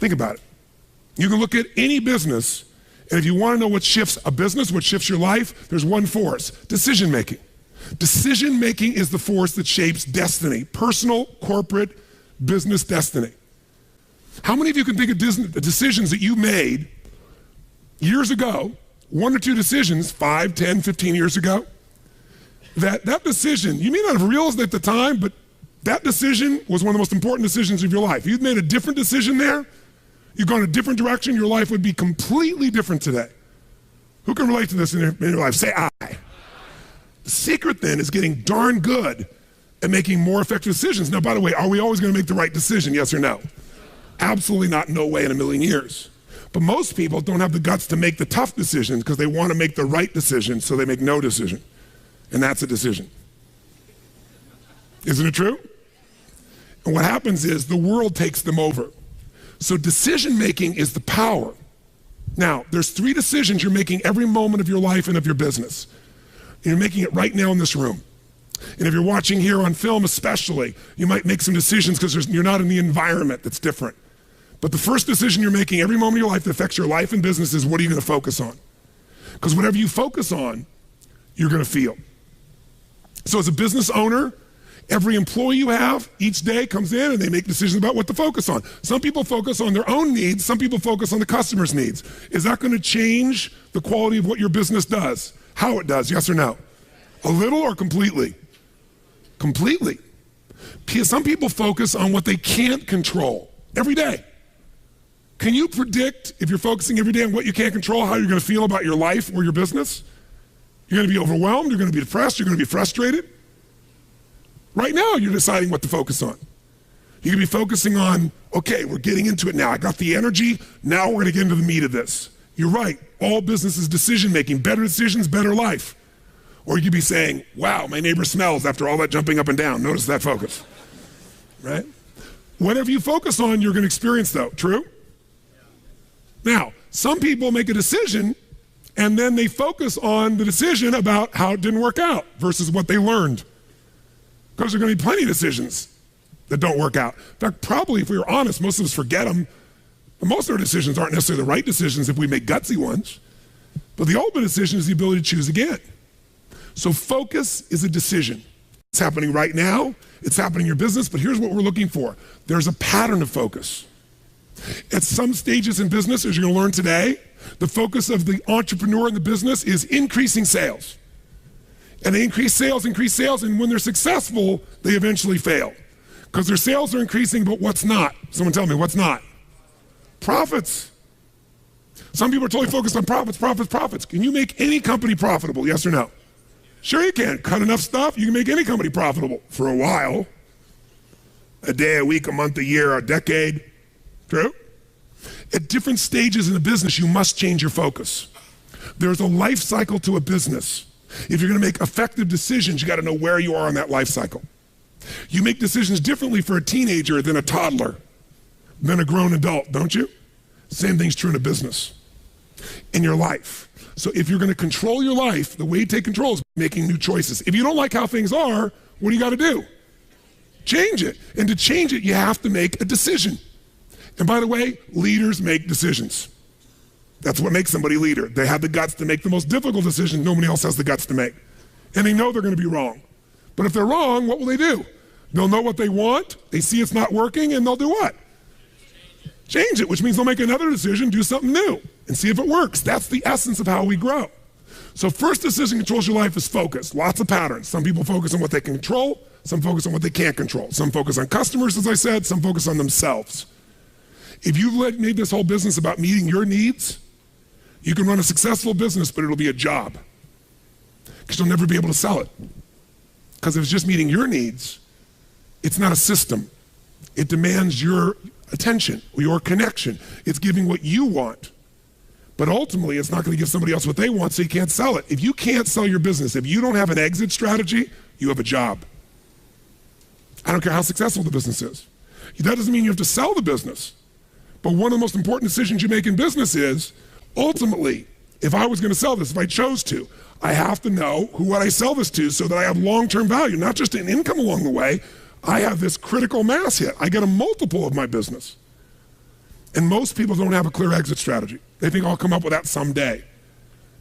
Think about it. You can look at any business, and if you want to know what shifts a business, what shifts your life, there's one force: decision-making. Decision-making is the force that shapes destiny, personal, corporate, business destiny. How many of you can think of decisions that you made years ago, 1 or 2 decisions, 5, 10, 15 years ago, that decision, you may not have realized it at the time, but that decision was one of the most important decisions of your life. If you'd made a different decision there, you've gone a different direction, your life would be completely different today. Who can relate to this in your life? Say I. The secret then is getting darn good at making more effective decisions. Now, by the way, are we always going to make the right decision, yes or no? Absolutely not, no way in a million years. But most people don't have the guts to make the tough decisions because they want to make the right decision, so they make no decision. And that's a decision. Isn't it true? And what happens is the world takes them over. So decision-making is the power. Now, there's 3 decisions you're making every moment of your life and of your business. You're making it right now in this room. And if you're watching here on film especially, you might make some decisions because you're not in the environment that's different. But the first decision you're making every moment of your life that affects your life and business is, what are you going to focus on? Because whatever you focus on, you're going to feel. So as a business owner, every employee you have each day comes in and they make decisions about what to focus on. Some people focus on their own needs, some people focus on the customer's needs. Is that going to change the quality of what your business does? How it does, yes or no? A little or completely? Completely. Some people focus on what they can't control every day. Can you predict, if you're focusing every day on what you can't control, how you're going to feel about your life or your business? You're going to be overwhelmed, you're going to be depressed, you're going to be frustrated. Right now, you're deciding what to focus on. You can be focusing on, okay, we're getting into it now. I got the energy, now we're going to get into the meat of this. You're right, all business is decision-making, better decisions, better life. Or you could be saying, wow, my neighbor smells after all that jumping up and down. Notice that focus, right? Whatever you focus on, you're going to experience though, true? Now, some people make a decision and then they focus on the decision about how it didn't work out versus what they learned. Because there are going to be plenty of decisions that don't work out. In fact, probably if we were honest, most of us forget them. But most of our decisions aren't necessarily the right decisions if we make gutsy ones. But the ultimate decision is the ability to choose again. So focus is a decision. It's happening right now. It's happening in your business. But here's what we're looking for. There's a pattern of focus. At some stages in business, as you're going to learn today, the focus of the entrepreneur in the business is increasing sales. And they increase sales, and when they're successful, they eventually fail. Because their sales are increasing, but what's not? Someone tell me, what's not? Profits. Some people are totally focused on profits, profits, profits. Can you make any company profitable, yes or no? Sure you can. Cut enough stuff, you can make any company profitable for a while. A day, a week, a month, a year, a decade. True? At different stages in a business, you must change your focus. There's a life cycle to a business. If you're going to make effective decisions, you got to know where you are on that life cycle. You make decisions differently for a teenager than a toddler, than a grown adult, don't you? Same thing's true in a business, in your life. So if you're going to control your life, the way you take control is making new choices. If you don't like how things are, what do you got to do? Change it. And to change it, you have to make a decision. And by the way, leaders make decisions. That's what makes somebody a leader. They have the guts to make the most difficult decisions nobody else has the guts to make. And they know they're going to be wrong. But if they're wrong, what will they do? They'll know what they want, they see it's not working, and they'll do what? Change it, which means they'll make another decision, do something new, and see if it works. That's the essence of how we grow. So first decision controls your life is focus. Lots of patterns. Some people focus on what they can control, some focus on what they can't control. Some focus on customers, as I said, some focus on themselves. If you've made this whole business about meeting your needs, you can run a successful business, but it'll be a job. Because you'll never be able to sell it. Because if it's just meeting your needs, it's not a system. It demands your attention, your connection. It's giving what you want. But ultimately, it's not going to give somebody else what they want, so you can't sell it. If you can't sell your business, if you don't have an exit strategy, you have a job. I don't care how successful the business is. That doesn't mean you have to sell the business. But one of the most important decisions you make in business is, ultimately, if I was going to sell this, if I chose to, I have to know who would I sell this to so that I have long-term value, not just an income along the way. I have this critical mass hit. I get a multiple of my business. And most people don't have a clear exit strategy. They think I'll come up with that someday.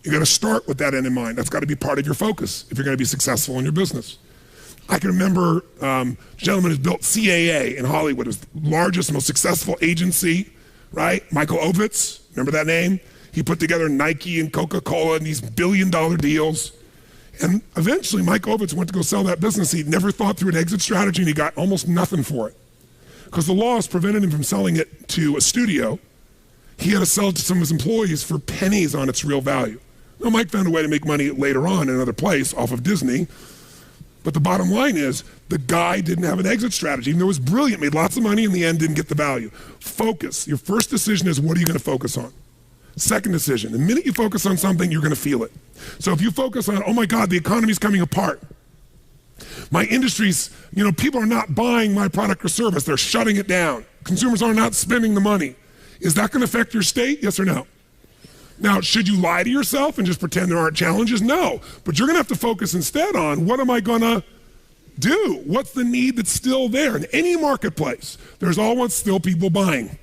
You gotta start with that end in mind. That's gotta be part of your focus if you're gonna be successful in your business. I can remember a gentleman who's built CAA in Hollywood. It was the largest, most successful agency, right? Michael Ovitz, remember that name? He put together Nike and Coca-Cola and these billion-dollar deals. And eventually, Mike Ovitz went to go sell that business. He never thought through an exit strategy, and he got almost nothing for it. Because the laws prevented him from selling it to a studio. He had to sell it to some of his employees for pennies on its real value. Now, Mike found a way to make money later on in another place off of Disney. But the bottom line is, the guy didn't have an exit strategy. Even though it was brilliant, made lots of money, in the end didn't get the value. Focus. Your first decision is, what are you going to focus on? Second decision, the minute you focus on something, you're going to feel it. So if you focus on, oh my God, the economy's coming apart. My industry's, people are not buying my product or service. They're shutting it down. Consumers are not spending the money. Is that going to affect your state? Yes or no? Now, should you lie to yourself and just pretend there aren't challenges? No. But you're going to have to focus instead on, what am I going to do? What's the need that's still there? In any marketplace, there's always still people buying.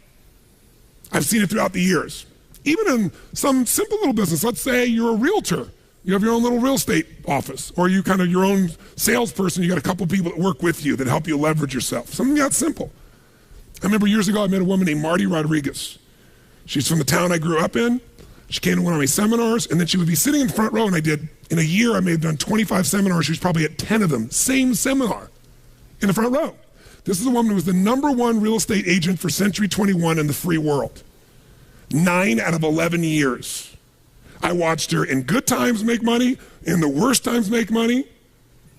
I've seen it throughout the years. Even in some simple little business, let's say you're a realtor. You have your own little real estate office, or you kind of your own salesperson. You got a couple people that work with you that help you leverage yourself. Something that simple. I remember years ago, I met a woman named Marty Rodriguez. She's from the town I grew up in. She came to one of my seminars, and then she would be sitting in the front row, and in a year, I may have done 25 seminars. She was probably at 10 of them, same seminar, in the front row. This is a woman who was the #1 real estate agent for Century 21 in the free world. 9 out of 11 years. I watched her in good times make money, in the worst times make money.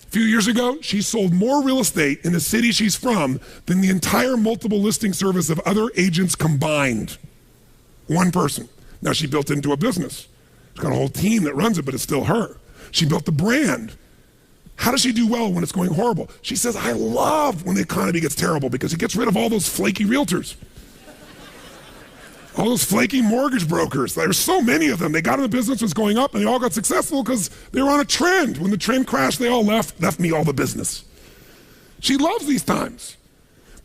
A few years ago, she sold more real estate in the city she's from than the entire multiple listing service of other agents combined. One person. Now she built it into a business. She's got a whole team that runs it, but it's still her. She built the brand. How does she do well when it's going horrible? She says, I love when the economy gets terrible because it gets rid of all those flaky realtors. All those flaky mortgage brokers. There's so many of them. They got in the business, was going up, and they all got successful because they were on a trend. When the trend crashed, they all left me all the business. She loves these times.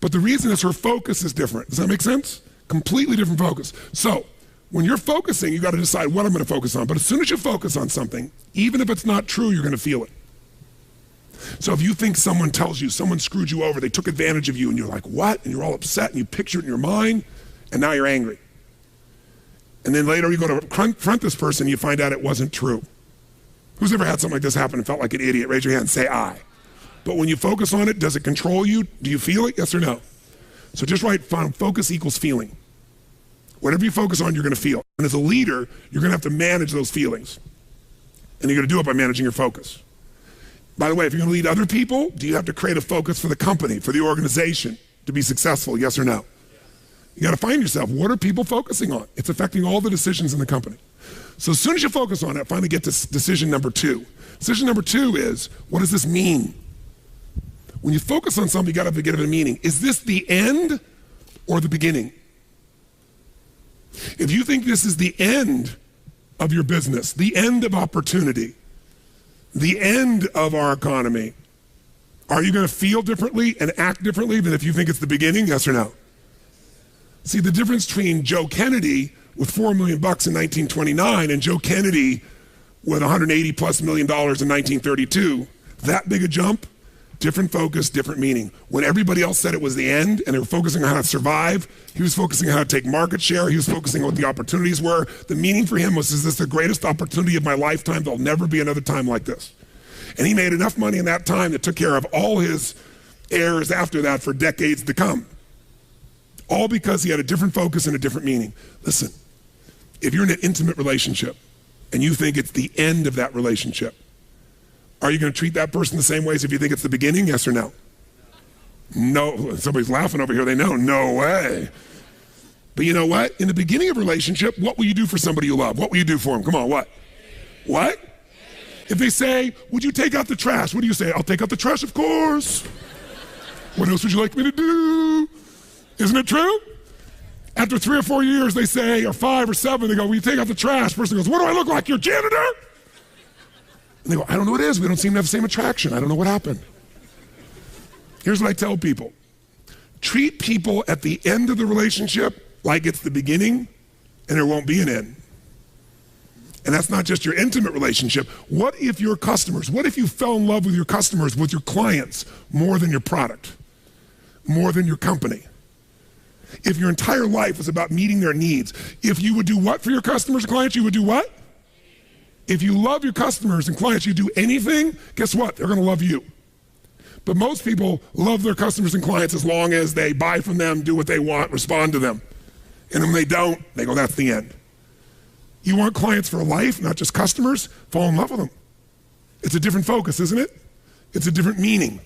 But the reason is her focus is different. Does that make sense? Completely different focus. So when you're focusing, you got to decide what I'm going to focus on. But as soon as you focus on something, even if it's not true, you're going to feel it. So if you think someone tells you, someone screwed you over, they took advantage of you, and you're like, what? And you're all upset, and you picture it in your mind, and now you're angry. And then later you go to confront this person, and you find out it wasn't true. Who's ever had something like this happen and felt like an idiot? Raise your hand and say, I. But when you focus on it, does it control you? Do you feel it? Yes or no? So just write, focus equals feeling. Whatever you focus on, you're going to feel. And as a leader, you're going to have to manage those feelings. And you're going to do it by managing your focus. By the way, if you're going to lead other people, do you have to create a focus for the company, for the organization to be successful? Yes or no? You got to find yourself, what are people focusing on? It's affecting all the decisions in the company. So as soon as you focus on it, finally get to decision number 2. Decision number 2 is, what does this mean? When you focus on something, you got to give it a meaning. Is this the end or the beginning? If you think this is the end of your business, the end of opportunity, the end of our economy, are you going to feel differently and act differently than if you think it's the beginning? Yes or no? See, the difference between Joe Kennedy with $4 million in 1929 and Joe Kennedy with $180+ million in 1932, that big a jump, different focus, different meaning. When everybody else said it was the end and they were focusing on how to survive, he was focusing on how to take market share, he was focusing on what the opportunities were. The meaning for him was, is this the greatest opportunity of my lifetime? There'll never be another time like this. And he made enough money in that time that took care of all his heirs after that for decades to come. All because he had a different focus and a different meaning. Listen, if you're in an intimate relationship and you think it's the end of that relationship, are you going to treat that person the same way as if you think it's the beginning? Yes or no? No. Somebody's laughing over here. They know. No way. But you know what? In the beginning of a relationship, what will you do for somebody you love? What will you do for them? Come on, what? What? If they say, would you take out the trash? What do you say? I'll take out the trash, of course. What else would you like me to do? Isn't it true? After 3 or 4 years, they say, or 5 or 7, they go, will you take out the trash? Person goes, what do I look like, your janitor? And they go, I don't know what it is. We don't seem to have the same attraction. I don't know what happened. Here's what I tell people. Treat people at the end of the relationship like it's the beginning and there won't be an end. And that's not just your intimate relationship. What if your customers, what if you fell in love with your customers, with your clients, more than your product, more than your company? If your entire life was about meeting their needs, if you would do what for your customers and clients, you would do what? If you love your customers and clients, you do anything, guess what? They're gonna love you. But most people love their customers and clients as long as they buy from them, do what they want, respond to them. And when they don't, they go, that's the end. You want clients for life, not just customers? Fall in love with them. It's a different focus, isn't it? It's a different meaning.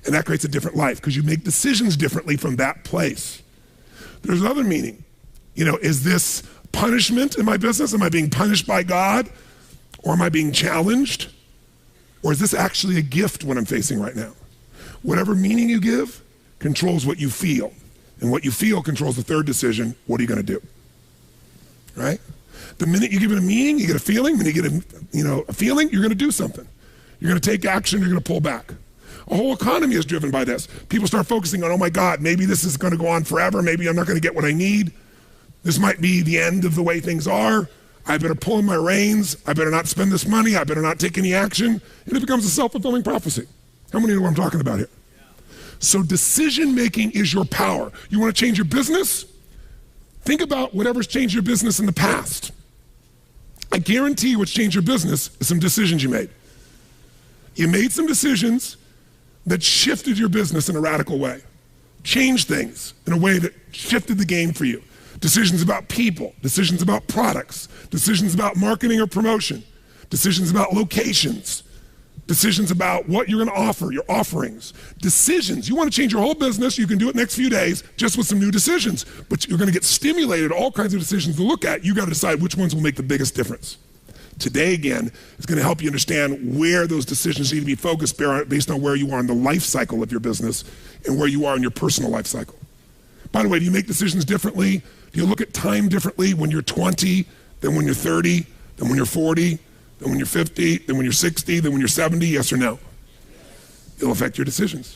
And that creates a different life because you make decisions differently from that place. There's another meaning. You know, is this punishment in my business? Am I being punished by God? Or am I being challenged? Or is this actually a gift what I'm facing right now? Whatever meaning you give controls what you feel. And what you feel controls the third decision. What are you going to do? Right? The minute you give it a meaning, you get a feeling. When you get a feeling, you're going to do something. You're going to take action. You're going to pull back. A whole economy is driven by this. People start focusing on, oh my God, maybe this is going to go on forever. Maybe I'm not going to get what I need. This might be the end of the way things are. I better pull in my reins. I better not spend this money. I better not take any action. And it becomes a self-fulfilling prophecy. How many know what I'm talking about here? So decision-making is your power. You want to change your business? Think about whatever's changed your business in the past. I guarantee you what's changed your business is some decisions you made. You made some decisions that shifted your business in a radical way, changed things in a way that shifted the game for you. Decisions about people, decisions about products, decisions about marketing or promotion, decisions about locations, decisions about what you're going to offer, your offerings. Decisions. You want to change your whole business, you can do it next few days just with some new decisions, but you're going to get stimulated, all kinds of decisions to look at. You got to decide which ones will make the biggest difference. Today, again, is going to help you understand where those decisions need to be focused based on where you are in the life cycle of your business and where you are in your personal life cycle. By the way, do you make decisions differently? Do you look at time differently when you're 20 than when you're 30, than when you're 40, than when you're 50, than when you're 60, than when you're 70? Yes or no? It'll affect your decisions.